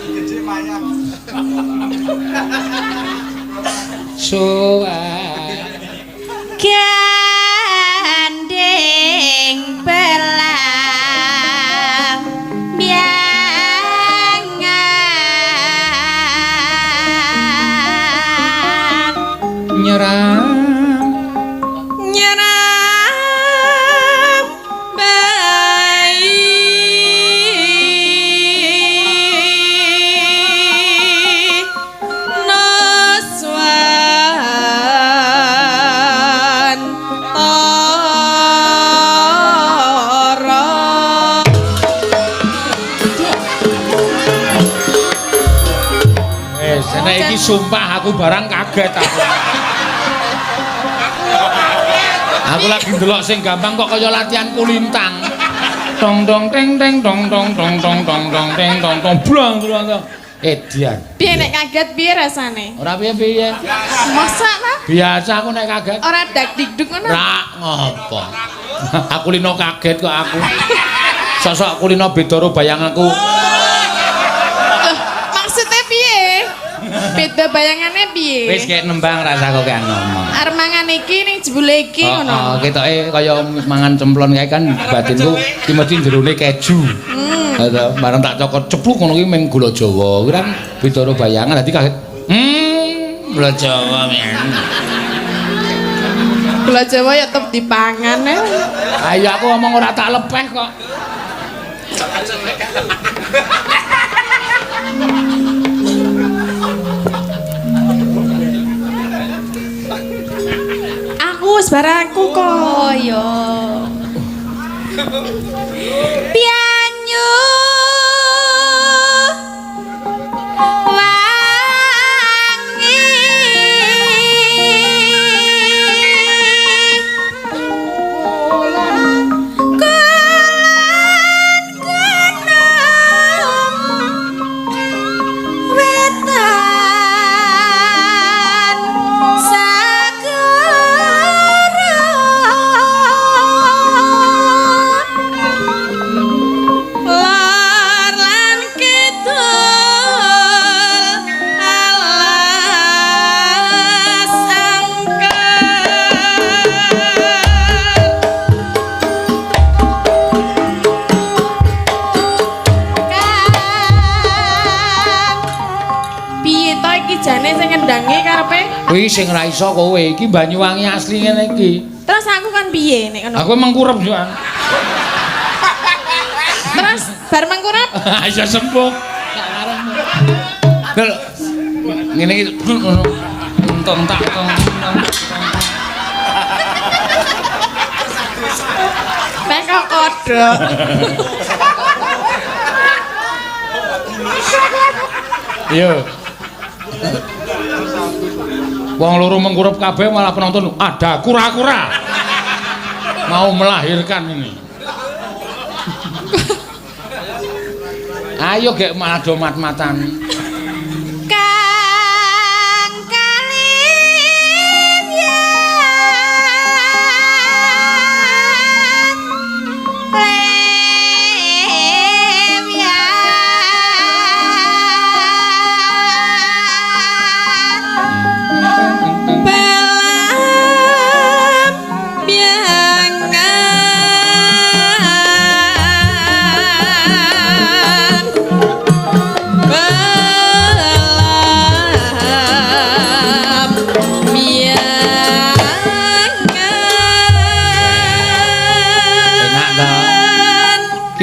Gede mayang. Gandeng belang biangan nyerang iki sumpah aku barang kaget aku. Aku lagi ndelok sing gampang kok kaya latihan kulintang. Dong dong teng teng dong dong dong dong dong dong teng dong dong blang blang. Dian. Piye nek kaget piye rasane? Ora piye-piye. Masa ta? Biasa aku nek kaget. Ora dak dikduk ngono. Ra ngopo. Aku lino kaget kok aku. Sosok aku lino beda karo bayanganku. Maksudnya piye? Beda bayangannya piye? Wis kek nembang rasaku kan ngomong. Arep mangan iki ning jebule iki ngono. Heeh, ketoke kaya mangan cemplon kae kan batinku ki mesti jerone keju. Heeh, bareng tak cokot cepluk ngono ki meng gula Jawa. Kuwi kan beda karo bayangan dadi kaget. Gula Jawa men. Gula Jawa ya tetep dipangan ya. Ayo aku ngomong ora tak lepeh kok. Wis barangku kok ya. Pianyu wangi Kuwi sing ra iso kowe iki Banyuwangi asli ngene iki. Terus aku kan piye nek ngono? Aku mengkurep joan. Terus bar mengkurep? Iso sembuh. Lho. Ngene iki entong tak tong. Nek kok kodhok. Yo. Wong loro mengkurep kabeh malah penonton ada kura-kura mau melahirkan ini. Ayo gek malah do mat-matan.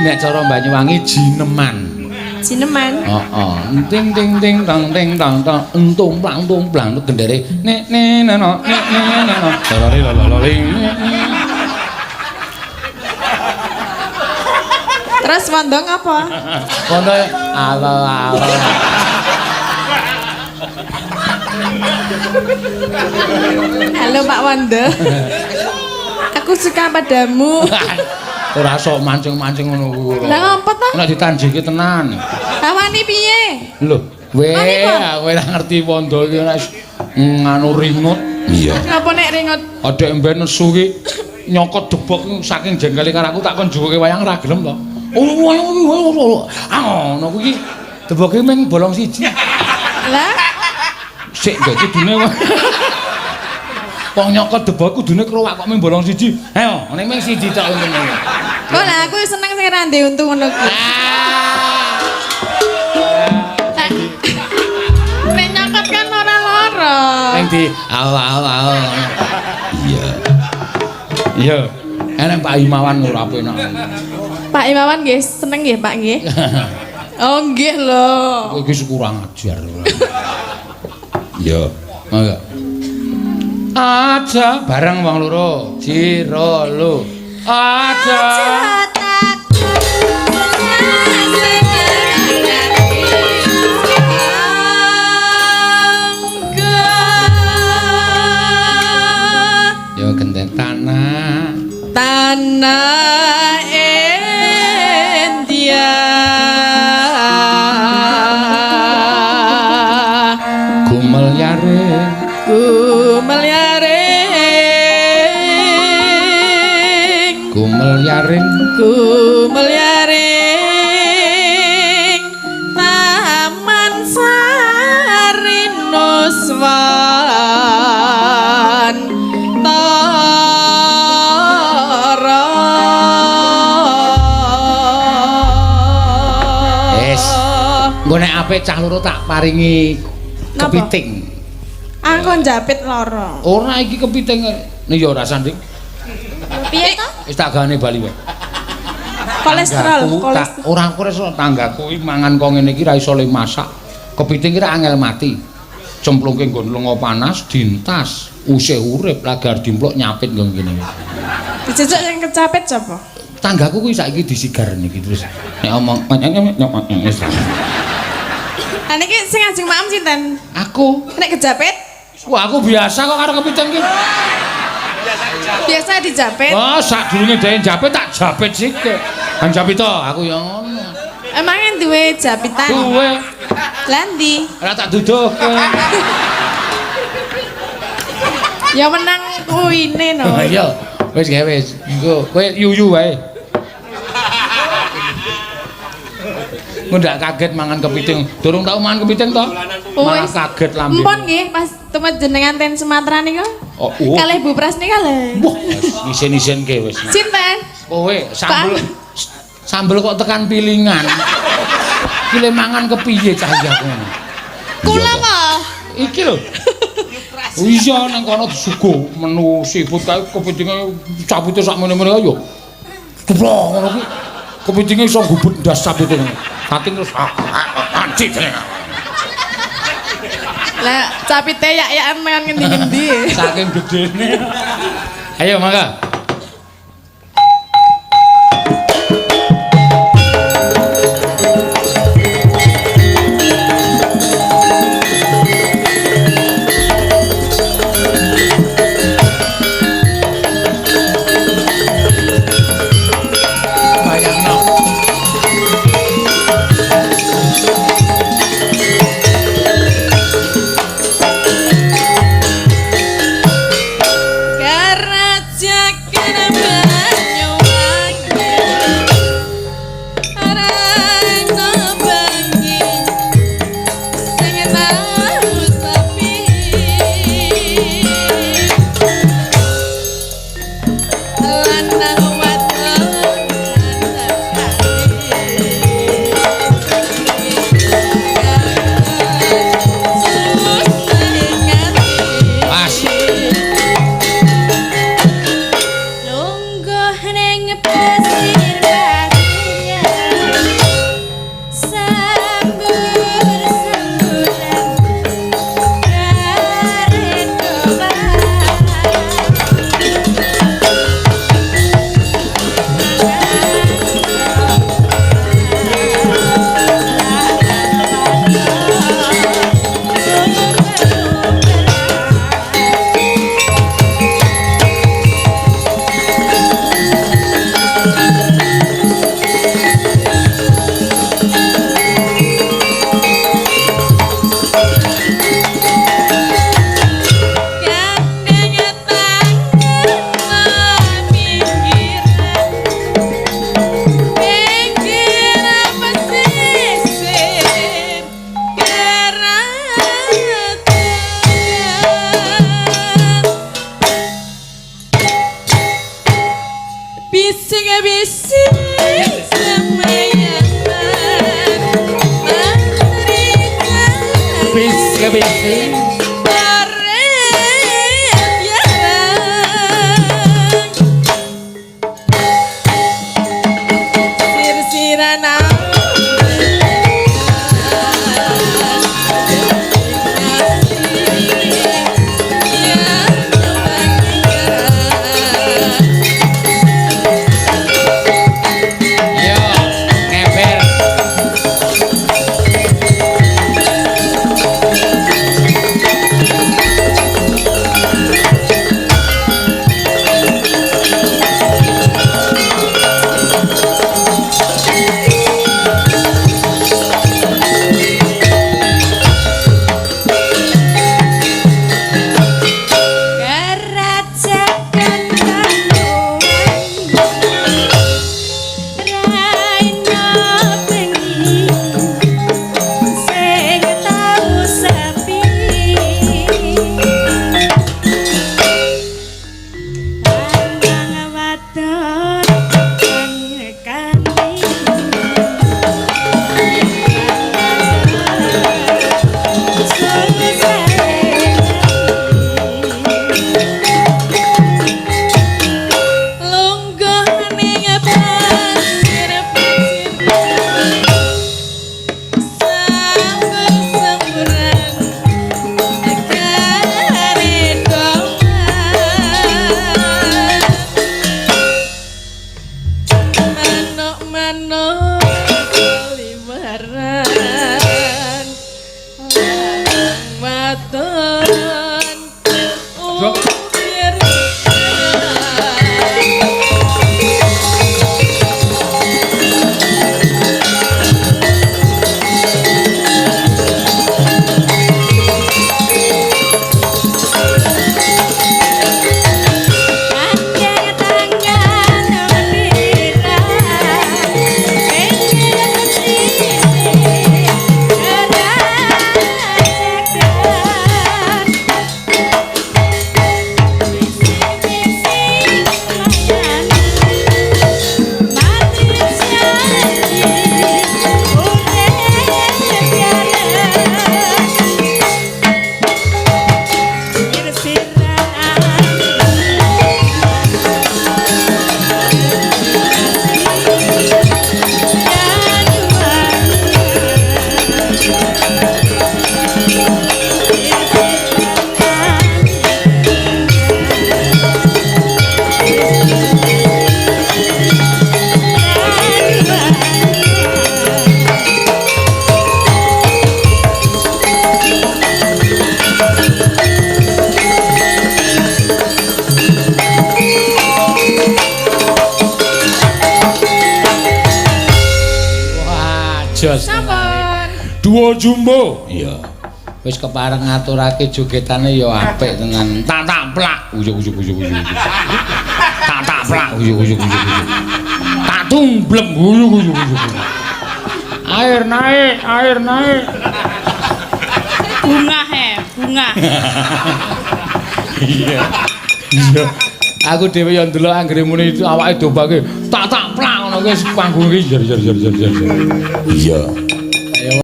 Nek cara Banyuwangi jineman. Jineman. Heeh. Ting ting ting tang ting tang tang entung plang gendere nek neno nek neno lolori lolori. Terus wandong apa? Wandong alo. Halo Pak Wanda. Aku suka padamu. Ora sok mancing-mancing ngono kuwi. Lah ngopo to? Nek ditanjiki tenan. Lah wani piye? Lho, kowe ora ngerti Wanda iki nek nganu ringut. Iya. Napa nek ringut? Adek mben nesu ki nyokot debok saking jengkele karo aku tak kon juwoke wayang ora gelem to. Oh, wayang ngono kuwi Deboke ming bolong siji. Lah, Sik gak kudune wong nyokot debok kudune krowak kok ming bolong siji. Ayo, ning ming siji tok ngene. kok lah aku seneng sing ra ndek untu ngono kuwi. Nek nyokot kan ora lara. Ning di aw. Iya. Iya. Enak Pak Imawan ora penak. Pak Imawan nggih seneng nggih Pak nggih. Oh nggih lho. Kowe iki kurang ajar. Iya. Mangga. Aja bareng wong loro. Jiro lu. Aja. Yo genten tanah. Tanah India. Gumel yaring. Gumel yaring. Gumel yaring. Gumel yaring. Taman Sari Nuswan. Tara. Wes. Engko nek apik cah loro tak paringi kepiting. Aku njapit lara. Ora iki kepiting. Nih ya ora sanding. Piye to? Wis tak gawane bali wae. Kolesterol, Tak ora kolesterol tanggaku iki mangan kok ngene iki ra iso le masak. Kepiting iki ra angel mati. Cemplungke nggon lenga panas dintas, usih urip lagar dimplok nyapit nggon kene. Dijejak sing kecapit sapa? Tanggaku kuwi saiki disigar niki terus. Nek omong wis. Lah niki sing ajeng maem sinten? Aku. Nek kejapit? Wah, aku biasa kok karo kepiting iki. Biasa dijapit. Oh, sadurunge dhewe japit tak japit sik. Kan japit to, aku ya ngono. Emangnya duwe japitan? Duwe. Lah ndi? Ora tak duduhke. Ya menang kuine no. Iya, wis gawe wis. Engko kowe yuyu wae. Ndak kaget mangan kepiting. Durung tau mangan kepiting to? Malah kaget lambe. Empon nggih pas temen jenengan ten Sumatera niku. Oh, Kalih Bu Pras nika lho. wah, isen-isenke wis. Sinten? Kowe sambel kok tekan pilingan. Ki le mangan kepiye cah iki aku ngono. Kula mah. Iki lho. Oh iya nang kono disuguh menu seafood kae kepitinge cabute sak meneh-meneh yo. Ceblok ngono kuwi. Kepitinge iso gubet ndas cabute ngono. Saking terus anci jenenge. Lah capite yak-yakan mangan ngendi-ngendi. Saking gedene. Ayo mangga. Karaja kebis. Jos. Sampun. Duo jumbo. Iya. Wis kepareng ngaturake jogetane ya apik tenan. Tak plak. Uyuk. Tak plak. Uyuk. Tak tumblem. Uyuk. Air naik. Bunga. Iya. Aku dhewe ya ndelok anggere muni awake dobake tak plak ngono kuwi panggung iki jar. Iya.